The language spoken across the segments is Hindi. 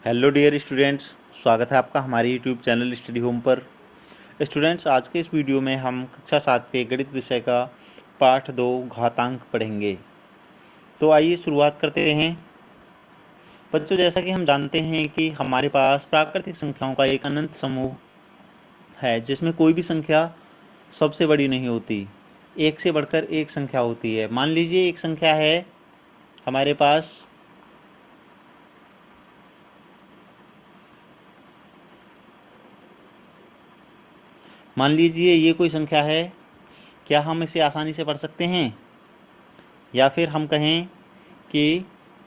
हेलो डियर स्टूडेंट्स, स्वागत है आपका हमारे यूट्यूब चैनल स्टडी होम पर। स्टूडेंट्स, आज के इस वीडियो में हम कक्षा 7 के गणित विषय का पाठ 2 घातांक पढ़ेंगे। तो आइए शुरुआत करते हैं। बच्चों, जैसा कि हम जानते हैं कि हमारे पास प्राकृतिक संख्याओं का एक अनंत समूह है जिसमें कोई भी संख्या सबसे बड़ी नहीं होती, एक से बढ़कर एक संख्या होती है। मान लीजिए एक संख्या है हमारे पास मान लीजिए ये कोई संख्या है। क्या हम इसे आसानी से पढ़ सकते हैं? या फिर हम कहें कि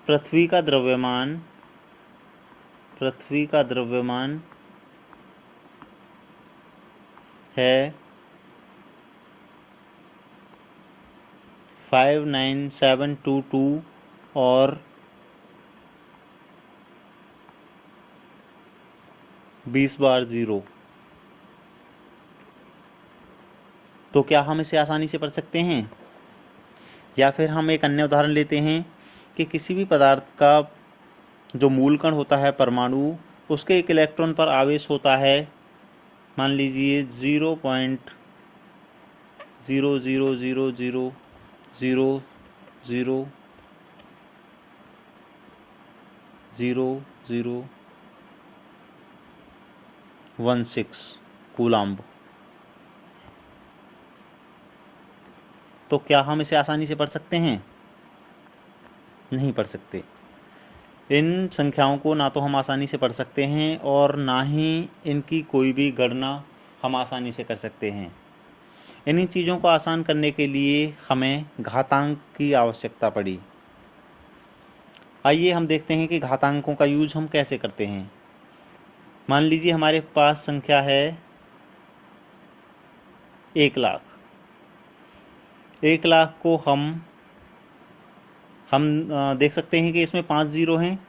पृथ्वी का द्रव्यमान है 59722 और 20 बार 0। तो क्या हम इसे आसानी से पढ़ सकते हैं? या फिर हम एक अन्य उदाहरण लेते हैं कि किसी भी पदार्थ का जो मूल कण होता है परमाणु, उसके एक इलेक्ट्रॉन पर आवेश होता है, मान लीजिए 0.0000000016 कूलम्ब। तो क्या हम इसे आसानी से पढ़ सकते हैं? नहीं पढ़ सकते। इन संख्याओं को ना तो हम आसानी से पढ़ सकते हैं और ना ही इनकी कोई भी गणना हम आसानी से कर सकते हैं। इन्हीं चीज़ों को आसान करने के लिए हमें घातांक की आवश्यकता पड़ी। आइए हम देखते हैं कि घातांकों का यूज हम कैसे करते हैं। मान लीजिए हमारे पास संख्या है 1 लाख। 1 लाख को हम देख सकते हैं कि इसमें 5 जीरो हैं,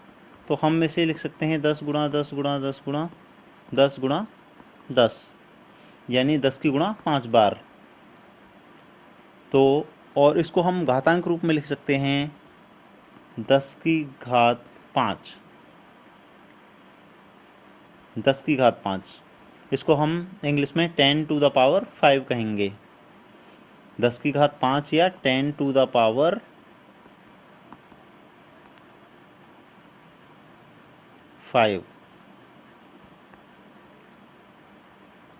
तो हम इसे लिख सकते हैं 10 गुणा 10 गुणा 10 गुणा 10 गुणा 10, यानी 10 की गुणा 5 बार। तो और इसको हम घातांक रूप में लिख सकते हैं 10 की घात 5। 10 की घात 5, इसको हम इंग्लिश में 10 टू द पावर 5 कहेंगे। 10 की घात 5 या 10 टू द पावर 5।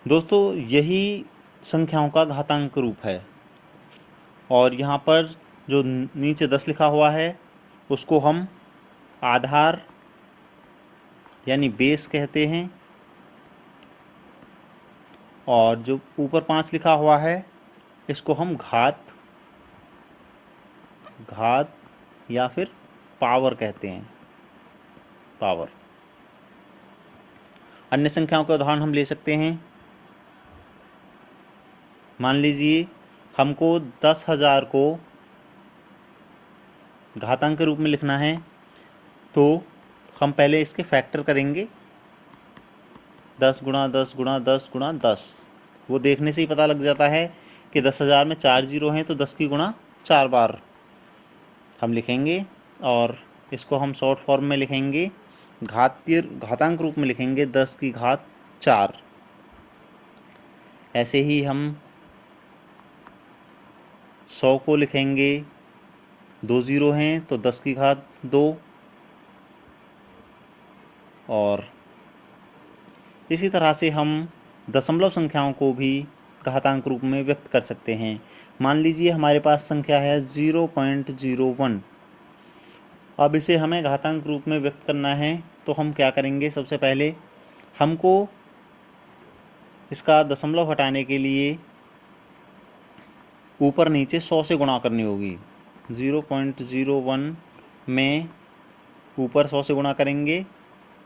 दोस्तों, यही संख्याओं का घातांक रूप है। और यहाँ पर जो नीचे 10 लिखा हुआ है उसको हम आधार यानी बेस कहते हैं, और जो ऊपर 5 लिखा हुआ है इसको हम घात या फिर पावर कहते हैं, पावर। अन्य संख्याओं के उदाहरण हम ले सकते हैं। मान लीजिए हमको 10,000 को घातांक के रूप में लिखना है, तो हम पहले इसके फैक्टर करेंगे 10 गुणा 10 गुणा 10 गुणा 10। वो देखने से ही पता लग जाता है कि 10,000 में 4 जीरो हैं, तो 10 की गुणा 4 बार हम लिखेंगे, और इसको हम शॉर्ट फॉर्म में लिखेंगे, घातांक रूप में लिखेंगे 10 की घात 4। ऐसे ही हम 100 को लिखेंगे, 2 जीरो हैं तो 10 की घात 2, और इसी तरह से हम दशमलव संख्याओं को भी घातांक रूप में व्यक्त कर सकते हैं। मान लीजिए हमारे पास संख्या है 0.01। अब इसे हमें घातांक रूप में व्यक्त करना है, तो हम क्या करेंगे? सबसे पहले हमको इसका दशमलव हटाने के लिए ऊपर नीचे 100 से गुणा करनी होगी। 0.01 में ऊपर 100 से गुणा करेंगे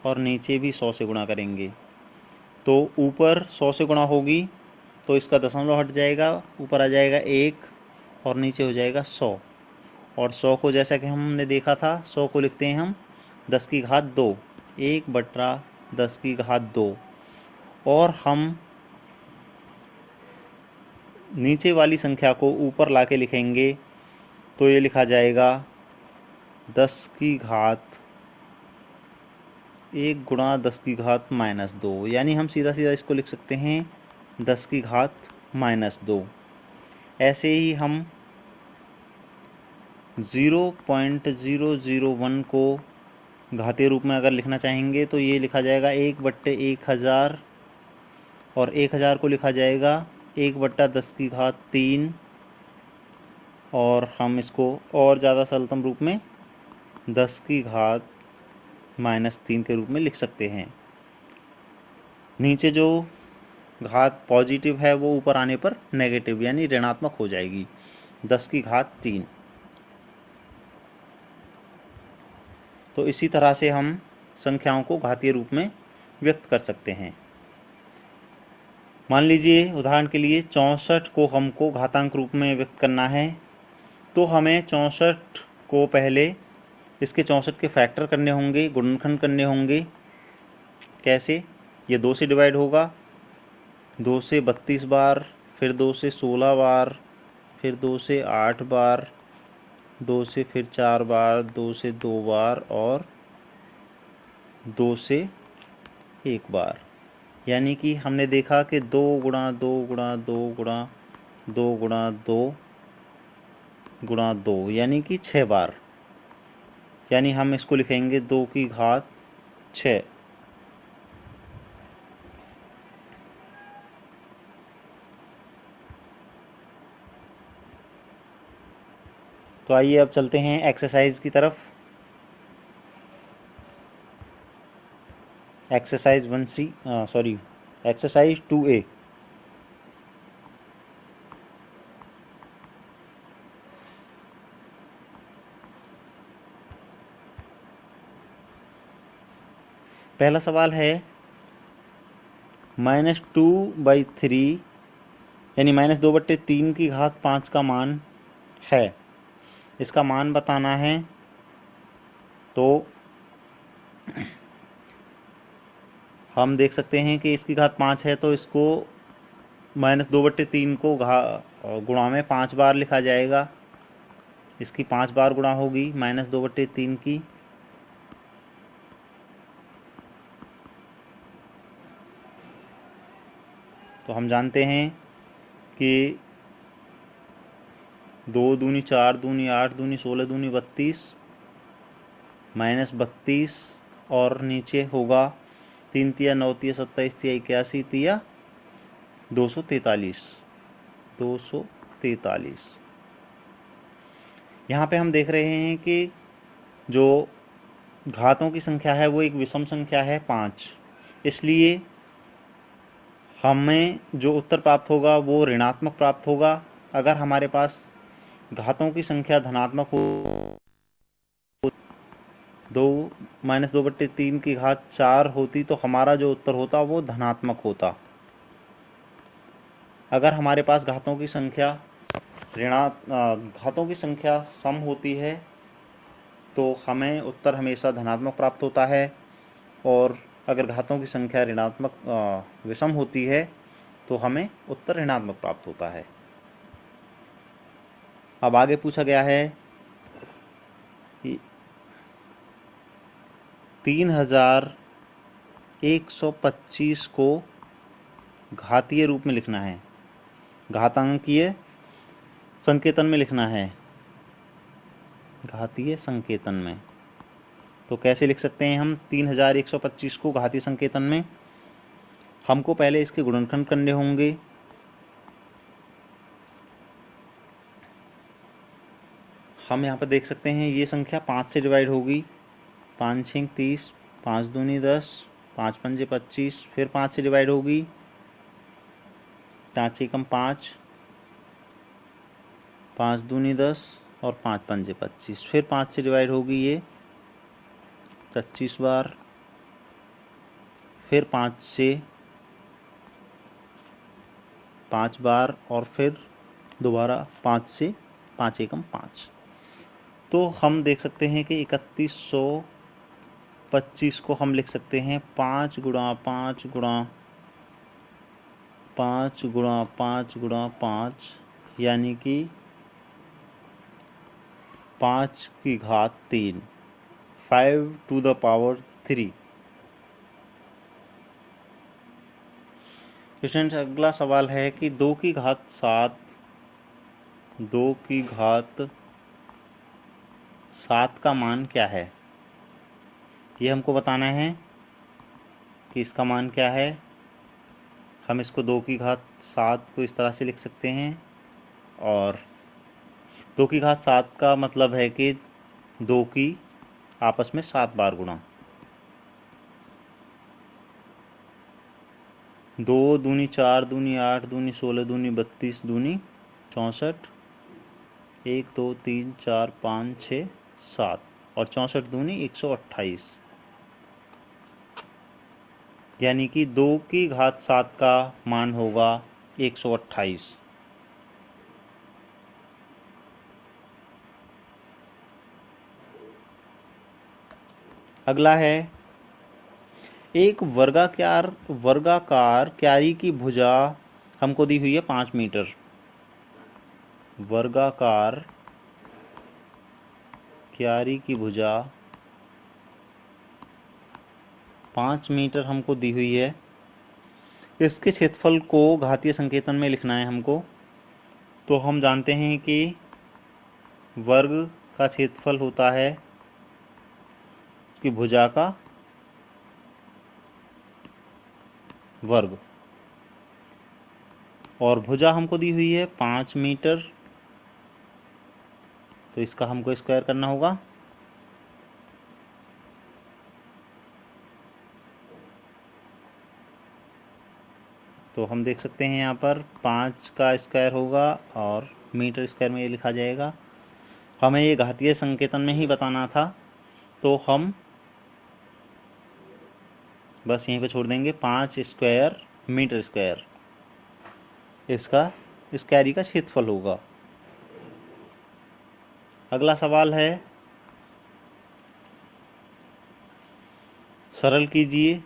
और नीचे भी 100 से गुणा करेंगे। तो ऊपर 100 से गुणा होगी तो इसका दशमलव हट जाएगा, ऊपर आ जाएगा 1 और नीचे हो जाएगा 100। और 100 को जैसा कि हमने देखा था, 100 को लिखते हैं हम 10 की घात 2, 1/10 की घात 2। और हम नीचे वाली संख्या को ऊपर लाके लिखेंगे, तो ये लिखा जाएगा 10 की घात 1 गुणा 10 की घात -2, यानी हम सीधा सीधा इसको लिख सकते हैं 10 की घात -2। ऐसे ही हम 0.001 को घातीय रूप में अगर लिखना चाहेंगे तो ये लिखा जाएगा 1/1000, और 1000 को लिखा जाएगा 1/10 की घात 3, और हम इसको और ज़्यादा सरलतम रूप में 10 की घात -3 के रूप में लिख सकते हैं। नीचे जो घात पॉजिटिव है वो ऊपर आने पर नेगेटिव यानी ऋणात्मक हो जाएगी, 10 की घात 3। तो इसी तरह से हम संख्याओं को घातीय रूप में व्यक्त कर सकते हैं। मान लीजिए उदाहरण के लिए 64 को हमको घातांक रूप में व्यक्त करना है, तो हमें 64 को पहले इसके 64 के फैक्टर करने होंगे, गुणनखंड करने होंगे। कैसे? ये 2 से डिवाइड होगा, 2 से 32 बार, फिर 2 से 16 बार, फिर 2 से 8 बार, 2 से फिर 4 बार, 2 से 2 बार और 2 से 1 बार। यानी कि हमने देखा कि 2 गुणा 2 गुणा 2 गुणा 2 गुणा 2 गुणा 2 यानी कि 6 बार। यानी हम इसको लिखेंगे 2 की घात 6। तो आइए अब चलते हैं एक्सरसाइज की तरफ। Exercise 2A। पहला सवाल है -2/3 यानी -2/3 की घात 5 का मान है, इसका मान बताना है। तो हम देख सकते हैं कि इसकी घात 5 है, तो इसको -2/3 को गुणा में 5 बार लिखा जाएगा। इसकी 5 बार गुणा होगी -2/3 की। तो हम जानते हैं कि 2 दूनी 4 दूनी 8 दूनी 16 दूनी 32 -32 और नीचे होगा 3 तिया 9 तिया 27 तिया 81 तिया 243। यहाँ पे हम देख रहे हैं कि जो घातों की संख्या है वो एक विषम संख्या है 5, इसलिए हमें जो उत्तर प्राप्त होगा वो ऋणात्मक प्राप्त होगा। अगर हमारे पास घातों की संख्या धनात्मक हो, 2 की घात 4 होती तो हमारा जो उत्तर होता वो धनात्मक होता। अगर हमारे पास घातों की संख्या सम होती है तो हमें उत्तर हमेशा धनात्मक प्राप्त होता है, और अगर घातों की संख्या विषम होती है तो हमें उत्तर ऋणात्मक प्राप्त होता है। अब आगे पूछा गया है कि 3125 को घातीय रूप में लिखना है, घातांकीय संकेतन में लिखना है, घातीय संकेतन में। तो कैसे लिख सकते हैं हम 3125 को घातीय संकेतन में? हमको पहले इसके गुणनखंड करने होंगे। हम यहाँ पर देख सकते हैं ये संख्या 5 से डिवाइड होगी, 5 6 30, 5 दूनी 10, 5 पंजे 25, फिर 5 से डिवाइड होगी, 5 एकम 5, 5 दूनी 10 और 5 पंजे 25, फिर 5 से डिवाइड होगी ये 25 बार, फिर 5 से 5 बार और फिर दोबारा 5 से 5 एकम 5। तो हम देख सकते हैं कि 3125 को हम लिख सकते हैं 5 गुणा 5 गुणा 5 गुणा 5 गुणा 5, यानी कि 5 की घात 3, 5 to the power 3। स्टूडेंट्स अगला सवाल है कि 2 की घात 7 का मान क्या है। ये हमको बताना है कि इसका मान क्या है। हम इसको 2 की घात 7 को इस तरह से लिख सकते हैं, और 2 की घात 7 का मतलब है कि 2 की आपस में 7 बार गुणा। 2 दूनी 4 दूनी 8 दूनी 16 दूनी 32 दूनी 64, 1 2 3 4 5 6 7 और 64 दूनी 128, यानी कि 2 की घात 7 का मान होगा 128। अगला है एक वर्गाकार क्यारी की भुजा हमको दी हुई है 5 मीटर। वर्गाकार क्यारी की भुजा 5 मीटर हमको दी हुई है। इसके क्षेत्रफल को घातीय संकेतन में लिखना है हमको। तो हम जानते हैं कि वर्ग का क्षेत्रफल होता है उसकी भुजा का वर्ग, और भुजा हमको दी हुई है 5 मीटर, तो इसका हमको स्क्वायर करना होगा। तो हम देख सकते हैं यहाँ पर 5 का स्क्वायर होगा और मीटर स्क्वायर में ये लिखा जाएगा। हमें ये घातीय संकेतन में ही बताना था, तो हम बस यहीं पे छोड़ देंगे। 5 स्क्वायर मीटर स्क्वायर इसका इस क्यारी का क्षेत्रफल होगा। अगला सवाल है, सरल कीजिए।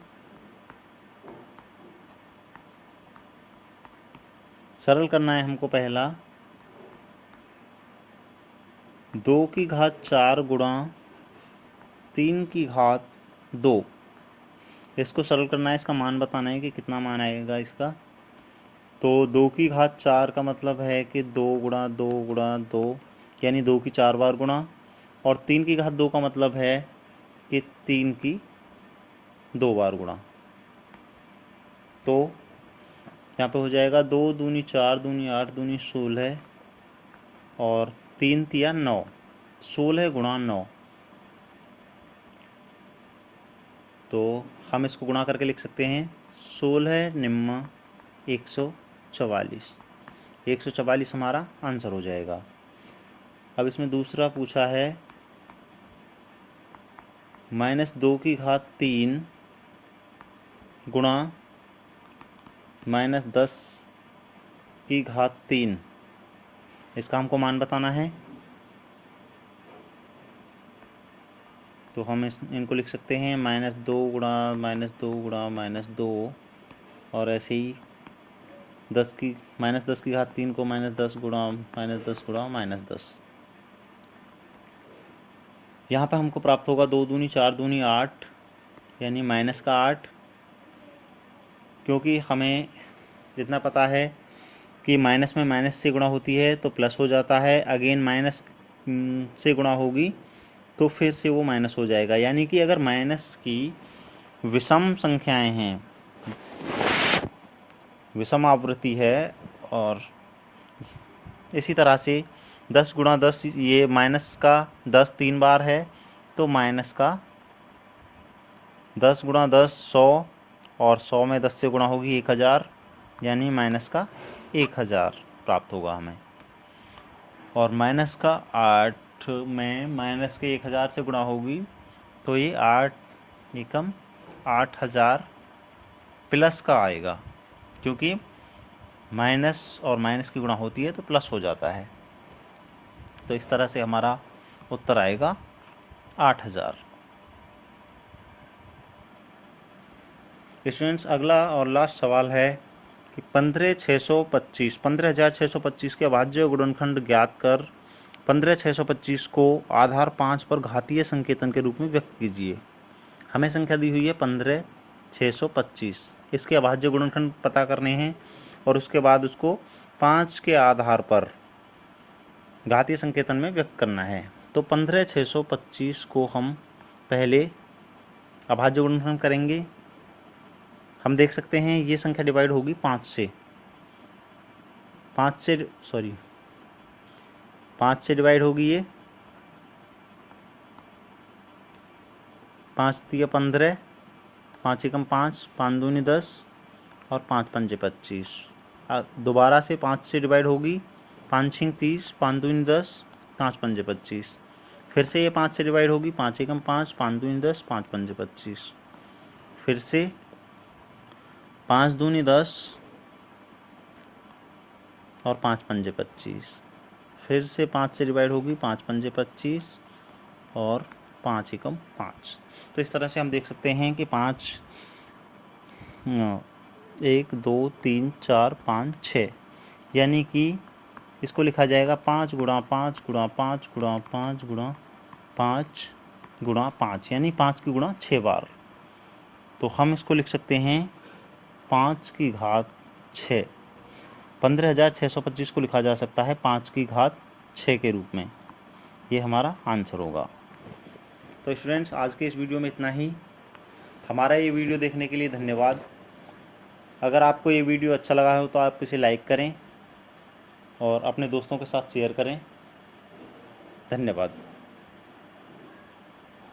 सरल करना है हमको पहला 2 की घात 4 गुणा 3 की घात 2। इसको सरल करना है, इसका मान बताना है कि कितना मान आएगा इसका। तो 2 की घात 4 का मतलब है कि 2 गुणा 2 गुणा 2, यानी 2 की 4 बार गुणा, और 3 की घात 2 का मतलब है कि 3 की 2 बार गुणा। तो यहाँ पे हो जाएगा 2 दूनी 4 दूनी 8 दूनी 16 और 3 तिया 9, 16 गुणा 9। तो हम इसको गुणा करके लिख सकते हैं 16 निम्मा 144। 144 हमारा आंसर हो जाएगा। अब इसमें दूसरा पूछा है -2 की घात 3 गुणा -10 की घात 3। इसका हमको मान बताना है। तो हम इनको लिख सकते हैं -2 गुणा -2 गुणा -2, और ऐसे ही 10 की घात 3 को -10 गुणा -10 गुणा -10। यहाँ पे हमको प्राप्त होगा 2 दूनी 4 दूनी 8, यानी माइनस का 8, क्योंकि हमें जितना पता है कि माइनस में माइनस से गुणा होती है तो प्लस हो जाता है, अगेन माइनस से गुणा होगी तो फिर से वो माइनस हो जाएगा। यानी कि अगर माइनस की विषम संख्याएं हैं, विषम आवृत्ति है, और इसी तरह से 10 गुणा 10, ये माइनस का 10 3 बार है, तो माइनस का 10 गुणा 10 100, और 100 में 10 से गुणा होगी 1000, यानी माइनस का 1000 प्राप्त होगा हमें। और माइनस का 8 में माइनस के 1000 से गुणा होगी, तो ये 8 एकम 8000 प्लस का आएगा, क्योंकि माइनस और माइनस की गुणा होती है तो प्लस हो जाता है। तो इस तरह से हमारा उत्तर आएगा 8000। स्टूडेंट्स अगला और लास्ट सवाल है कि 15625 के अभाज्य गुणनखंड ज्ञात कर 15625 को आधार 5 पर घातीय संकेतन के रूप में व्यक्त कीजिए। हमें संख्या दी हुई है 15 625। इसके अभाज्य गुणनखंड पता करने हैं और उसके बाद उसको 5 के आधार पर घातीय संकेतन में व्यक्त करना है। तो 15/625 को हम पहले अभाज्य गुणनखंड करेंगे। हम देख सकते हैं ये संख्या डिवाइड होगी 5 से 5 से डिवाइड होगी ये। 5 तिया 15, 5 एकम 5, 5 दूनी 10 और 5 पंजे 25। दोबारा से 5 से डिवाइड होगी, 5 छिंग 30, 5 दूनी 10, 5 पंजे 25। फिर से ये 5 से डिवाइड होगी, 5 एकम 5, 5 दूनी 10, 5 पंजे 25। फिर से 5 दूनी 10 और 5 पंजे 25। फिर से 5 से डिवाइड होगी, 5 पंजे 25 और 5 एकम 5। तो इस तरह से हम देख सकते हैं कि 5 1 2 3 4 5 6, यानी कि इसको लिखा जाएगा 5 गुणा 5 गुणा 5 गुणा 5 गुणा 5 गुणा 5, यानी 5 की गुणा 6 बार। तो हम इसको लिख सकते हैं 5 की घात 6। 15,625 को लिखा जा सकता है 5 की घात 6 के रूप में। ये हमारा आंसर होगा। तो स्टूडेंट्स, आज के इस वीडियो में इतना ही। हमारा ये वीडियो देखने के लिए धन्यवाद। अगर आपको ये वीडियो अच्छा लगा हो तो आप इसे लाइक करें और अपने दोस्तों के साथ शेयर करें। धन्यवाद।